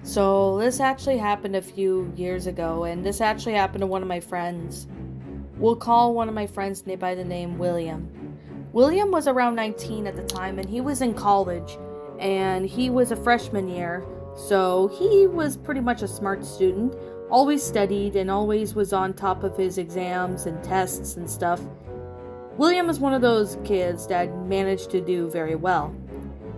So, this actually happened a few years ago, and this actually happened to one of my friends. We'll call one of my friends by the name William. William was around 19 at the time, and he was in college, and he was a freshman year, so he was pretty much a smart student, always studied, and always was on top of his exams and tests and stuff. William was one of those kids that managed to do very well.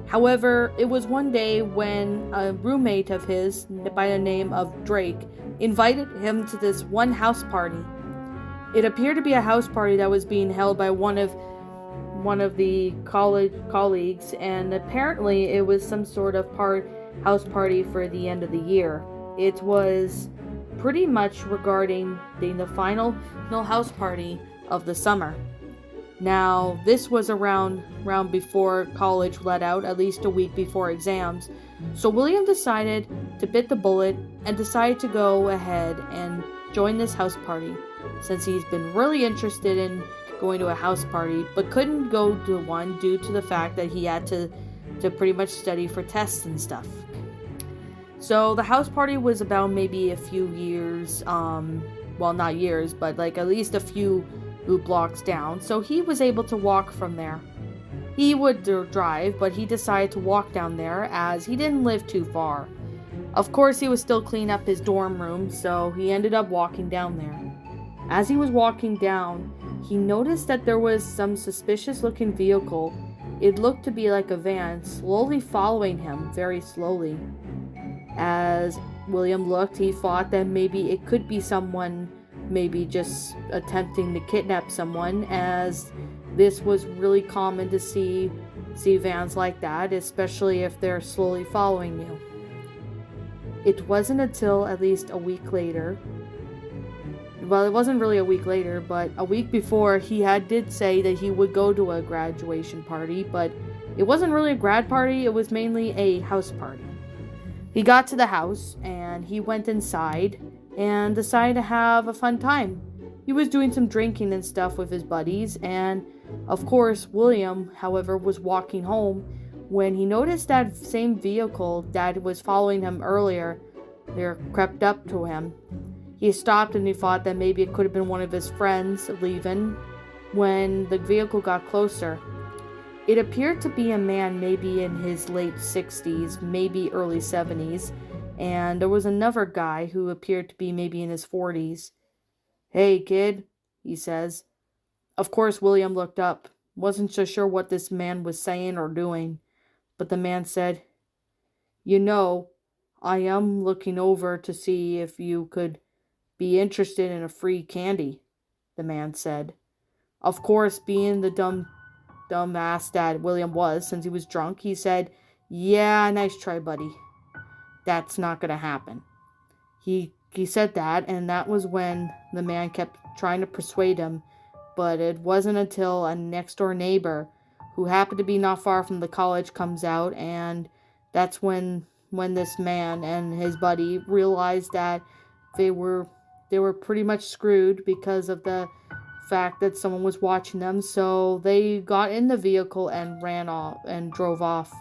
However, it was one day when a roommate of his, by the name of Drake, invited him to this one house party. It appeared to be a house party that was being held by one of the college colleagues, and apparently it was some sort of house party for the end of the year. It was pretty much regarding the final house party of the summer. Now, this was around before college let out, at least a week before exams. So William decided to bit the bullet and decided to go ahead and join this house party, since he's been really interested in going to a house party, but couldn't go to one due to the fact that he had to pretty much study for tests and stuff. So the house party was about maybe a few years, well, not years, but like at least a few blocks down, so he was able to walk from there. He would drive, but he decided to walk down there as he didn't live too far. Of course, he was still cleaning up his dorm room, so he ended up walking down there. As he was walking down, he noticed that there was some suspicious looking vehicle. It looked to be like a van, slowly following him, very slowly. As William looked, he thought that maybe it could be someone maybe just attempting to kidnap someone, as this was really common to see vans like that, especially if they're slowly following you. It wasn't until at least a week later, well, it wasn't really a week later, but a week before, he did say that he would go to a graduation party, but it wasn't really a grad party, it was mainly a house party. He got to the house and he went inside and decided to have a fun time. He was doing some drinking and stuff with his buddies, and of course, William, however, was walking home when he noticed that same vehicle that was following him earlier there crept up to him. He stopped and he thought that maybe it could have been one of his friends leaving. When the vehicle got closer, it appeared to be a man maybe in his late 60s, maybe early 70s, and there was another guy who appeared to be maybe in his 40s. "Hey, kid," he says. Of course, William looked up. Wasn't so sure what this man was saying or doing, but the man said, "You know, I am looking over to see if you could be interested in a free candy," the man said. Of course, being the dumb ass that William was, since he was drunk, he said, "Yeah, nice try, buddy. That's not gonna happen." He said that, and that was when the man kept trying to persuade him, but it wasn't until a next door neighbor who happened to be not far from the college comes out, and that's when this man and his buddy realized that they were pretty much screwed because of the fact that someone was watching them, so they got in the vehicle and ran off and drove off.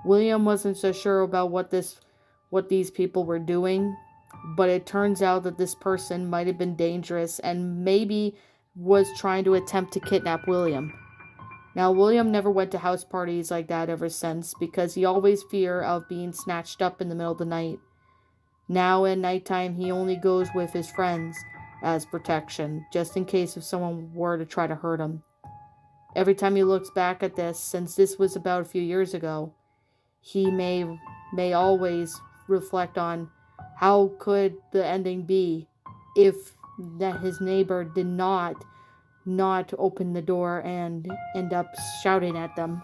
William wasn't so sure about what these people were doing, but it turns out that this person might have been dangerous and maybe was trying to attempt to kidnap William. Now, William never went to house parties like that ever since, because he always feared of being snatched up in the middle of the night. Now at nighttime, he only goes with his friends as protection, just in case if someone were to try to hurt him. Every time he looks back at this, since this was about a few years ago, he may always reflect on how could the ending be if that his neighbor did not open the door and end up shouting at them.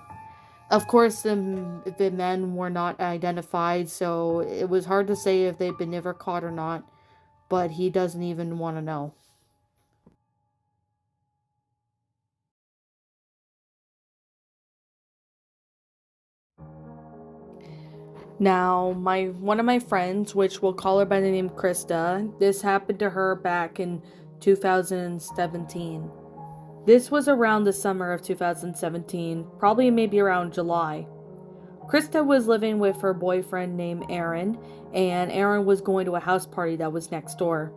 Of course, the men were not identified, so it was hard to say if they've been ever caught or not, but he doesn't even want to know. Now, one of my friends, which we'll call her by the name Krista, this happened to her back in 2017. This was around the summer of 2017, probably maybe around July. Krista was living with her boyfriend named Aaron, and Aaron was going to a house party that was next door.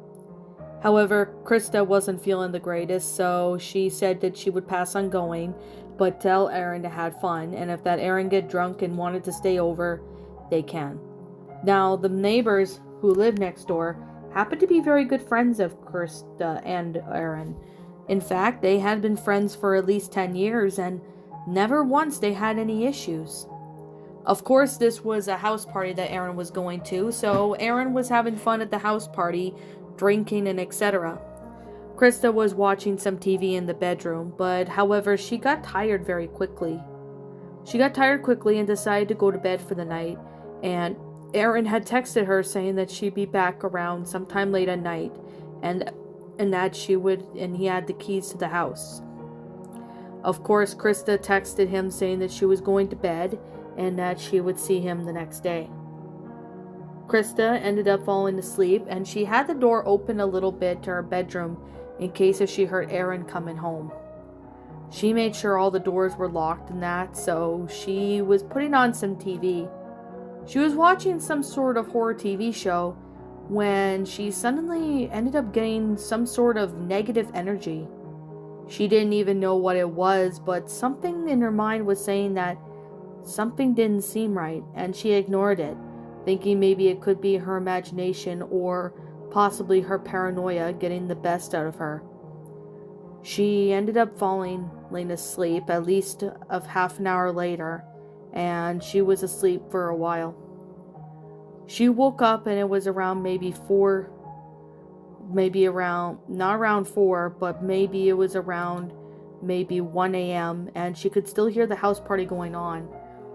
However, Krista wasn't feeling the greatest, so she said that she would pass on going, but tell Aaron to have fun, and if that Aaron get drunk and wanted to stay over, they can. Now, the neighbors who lived next door happened to be very good friends of Krista and Aaron. In fact, they had been friends for at least 10 years, and never once they had any issues. Of course, this was a house party that Aaron was going to, so Aaron was having fun at the house party, drinking and etc. Krista was watching some TV in the bedroom, but however, she got tired very quickly. She got tired quickly and decided to go to bed for the night, and Aaron had texted her saying that she'd be back around sometime late at night, and that he had the keys to the house. Of course, Krista texted him saying that she was going to bed and that she would see him the next day. Krista ended up falling asleep, and she had the door open a little bit to her bedroom in case if she heard Aaron coming home. She made sure all the doors were locked and that, so she was putting on some TV. She was watching some sort of horror TV show when she suddenly ended up getting some sort of negative energy. She didn't even know what it was, but something in her mind was saying that something didn't seem right, and she ignored it, thinking maybe it could be her imagination or possibly her paranoia getting the best out of her. She ended up falling asleep at least of half an hour later, and she was asleep for a while. She woke up and it was around not around 4, but maybe it was around 1 a.m. and she could still hear the house party going on.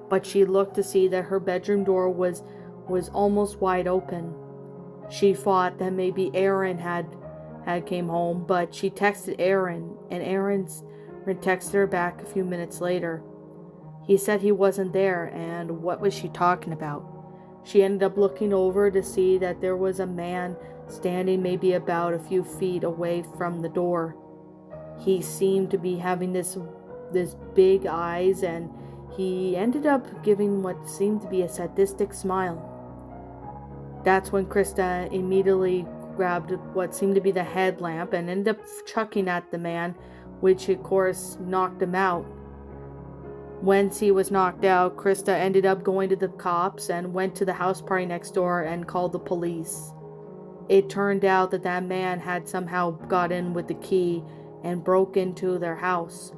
But she looked to see that her bedroom door was almost wide open. She thought that maybe Aaron had came home, but she texted Aaron, and Aaron texted her back a few minutes later. He said he wasn't there, and what was she talking about? She ended up looking over to see that there was a man standing maybe about a few feet away from the door. He seemed to be having this big eyes, and he ended up giving what seemed to be a sadistic smile. That's when Krista immediately grabbed what seemed to be the headlamp and ended up chucking at the man, which of course knocked him out. Once he was knocked out, Krista ended up going to the cops and went to the house party next door and called the police. It turned out that that man had somehow got in with the key and broke into their house.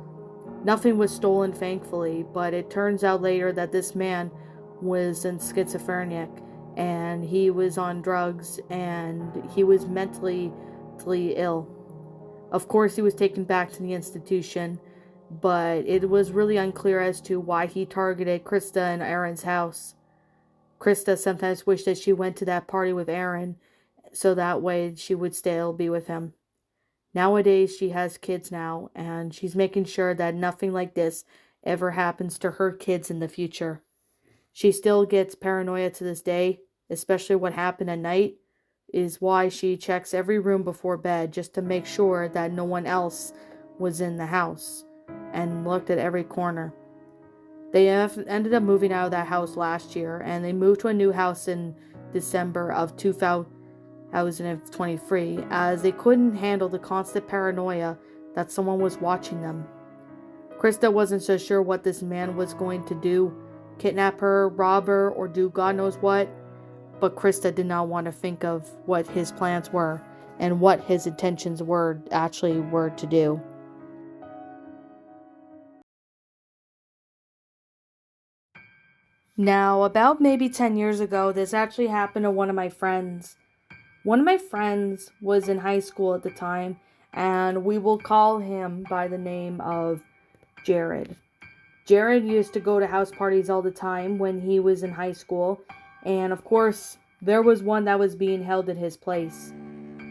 Nothing was stolen, thankfully, but it turns out later that this man was schizophrenic and he was on drugs and he was mentally ill. Of course, he was taken back to the institution, but it was really unclear as to why he targeted Krista and Aaron's house. Krista sometimes wished that she went to that party with Aaron, so that way she would still be with him. Nowadays, she has kids now, and she's making sure that nothing like this ever happens to her kids in the future. She still gets paranoia to this day, especially what happened at night, is why she checks every room before bed just to make sure that no one else was in the house, and looked at every corner. They ended up moving out of that house last year, and they moved to a new house in December of 2023, as they couldn't handle the constant paranoia that someone was watching them. Krista wasn't so sure what this man was going to do, kidnap her, rob her, or do God knows what, but Krista did not want to think of what his plans were and what his intentions were to do. Now, about maybe 10 years ago, this actually happened to one of my friends. One of my friends was in high school at the time, and we will call him by the name of Jared. Jared used to go to house parties all the time when he was in high school, and of course, there was one that was being held at his place.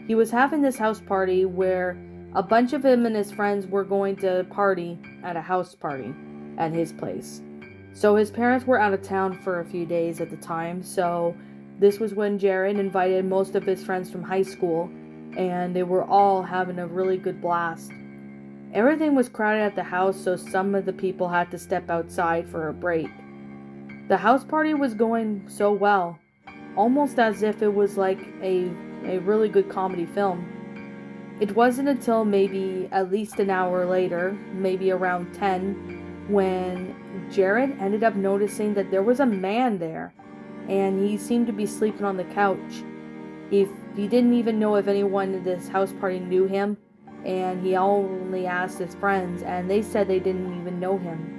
He was having this house party where a bunch of him and his friends were going to party at a house party at his place. So his parents were out of town for a few days at the time, so this was when Jared invited most of his friends from high school, and they were all having a really good blast. Everything was crowded at the house, so some of the people had to step outside for a break. The house party was going so well, almost as if it was like a really good comedy film. It wasn't until maybe at least an hour later, maybe around 10, when Jared ended up noticing that there was a man there, and he seemed to be sleeping on the couch. He didn't even know if anyone at this house party knew him, and he only asked his friends, and they said they didn't even know him.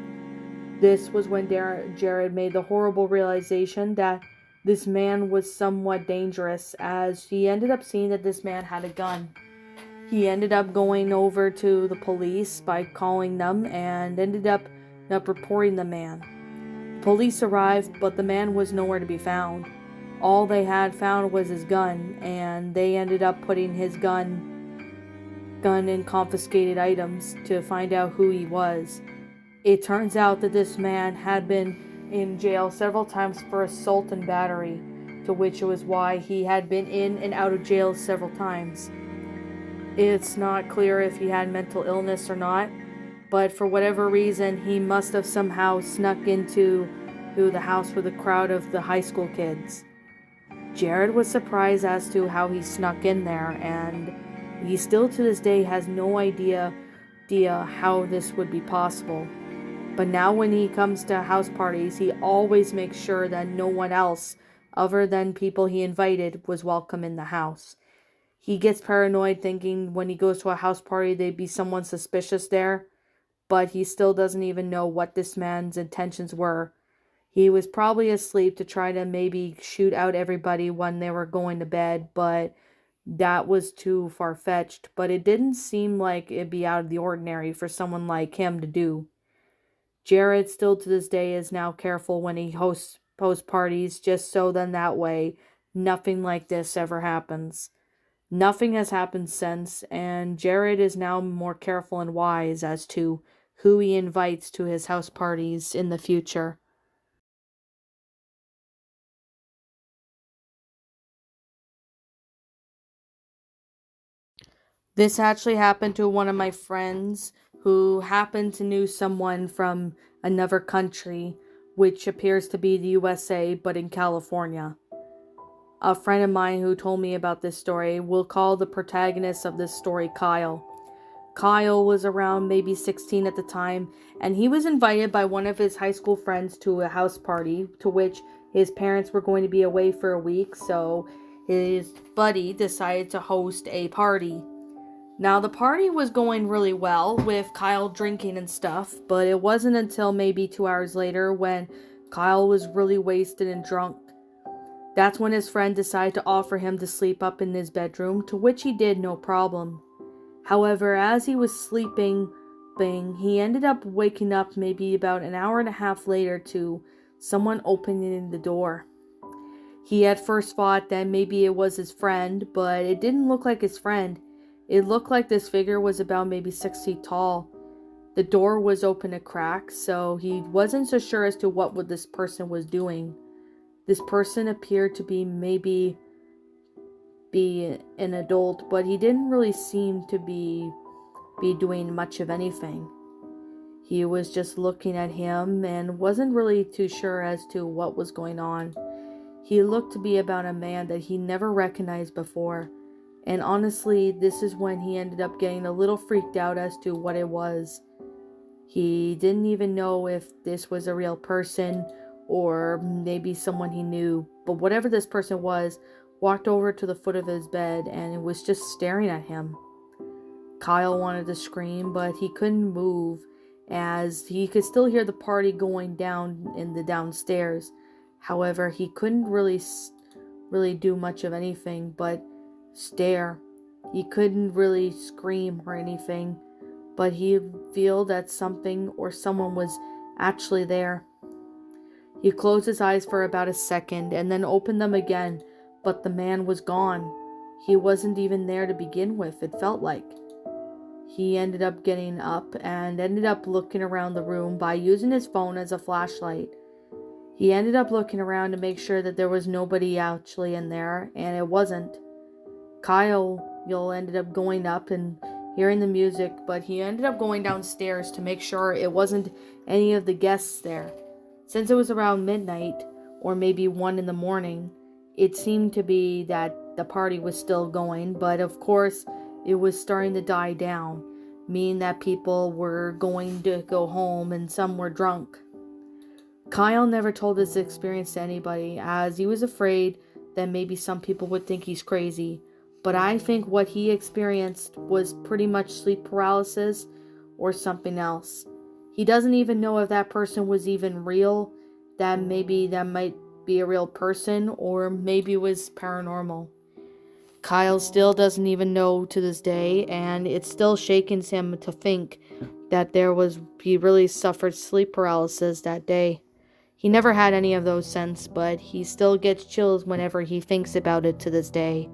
This was when Jared made the horrible realization that this man was somewhat dangerous, as he ended up seeing that this man had a gun. He ended up going over to the police by calling them and ended up reporting the man. Police arrived, but the man was nowhere to be found. All they had found was his gun, and they ended up putting his gun in confiscated items to find out who he was. It turns out that this man had been in jail several times for assault and battery, to which it was why he had been in and out of jail several times. It's not clear if he had mental illness or not, but for whatever reason, he must have somehow snuck into the house with a crowd of the high school kids. Jared was surprised as to how he snuck in there, and he still to this day has no idea how this would be possible. But now when he comes to house parties, he always makes sure that no one else, other than people he invited, was welcome in the house. He gets paranoid thinking when he goes to a house party there'd be someone suspicious there, but he still doesn't even know what this man's intentions were. He was probably asleep to try to maybe shoot out everybody when they were going to bed, but that was too far-fetched. But it didn't seem like it'd be out of the ordinary for someone like him to do. Jared still to this day is now careful when he hosts parties, just so then that way nothing like this ever happens. Nothing has happened since, and Jared is now more careful and wise as to who he invites to his house parties in the future. This actually happened to one of my friends who happened to know someone from another country, which appears to be the USA, but in California. A friend of mine who told me about this story will call the protagonist of this story Kyle. Kyle was around maybe 16 at the time, and he was invited by one of his high school friends to a house party to which his parents were going to be away for a week, so his buddy decided to host a party. Now, the party was going really well with Kyle drinking and stuff, but it wasn't until maybe 2 hours later when Kyle was really wasted and drunk. That's when his friend decided to offer him to sleep up in his bedroom, to which he did no problem. However, as he was sleeping, he ended up waking up maybe about an hour and a half later to someone opening the door. He at first thought that maybe it was his friend, but it didn't look like his friend. It looked like this figure was about maybe 6 feet tall. The door was open a crack, so he wasn't so sure as to what this person was doing. This person appeared to be maybe an adult, but he didn't really seem to be doing much of anything. He was just looking at him and wasn't really too sure as to what was going on. He looked to be about a man that he never recognized before. And honestly, this is when he ended up getting a little freaked out as to what it was. He didn't even know if this was a real person or maybe someone he knew. But whatever this person was, walked over to the foot of his bed and was just staring at him. Kyle wanted to scream, but he couldn't move as he could still hear the party going down in the downstairs. However, he couldn't really do much of anything but stare. He couldn't really scream or anything, but he felt that something or someone was actually there. He closed his eyes for about a second and then opened them again, but the man was gone. He wasn't even there to begin with, it felt like. He ended up getting up and ended up looking around the room by using his phone as a flashlight. He ended up looking around to make sure that there was nobody actually in there, and it wasn't. Kyle ended up going up and hearing the music, but he ended up going downstairs to make sure it wasn't any of the guests there. Since it was around midnight, or maybe 1 in the morning, it seemed to be that the party was still going, but of course, it was starting to die down, meaning that people were going to go home and some were drunk. Kyle never told this experience to anybody, as he was afraid that maybe some people would think he's crazy, but I think what he experienced was pretty much sleep paralysis or something else. He doesn't even know if that person was even real, that maybe that might be a real person, or maybe it was paranormal. Kyle still doesn't even know to this day, and it still shakens him to think that he really suffered sleep paralysis that day. He never had any of those since, but he still gets chills whenever he thinks about it to this day.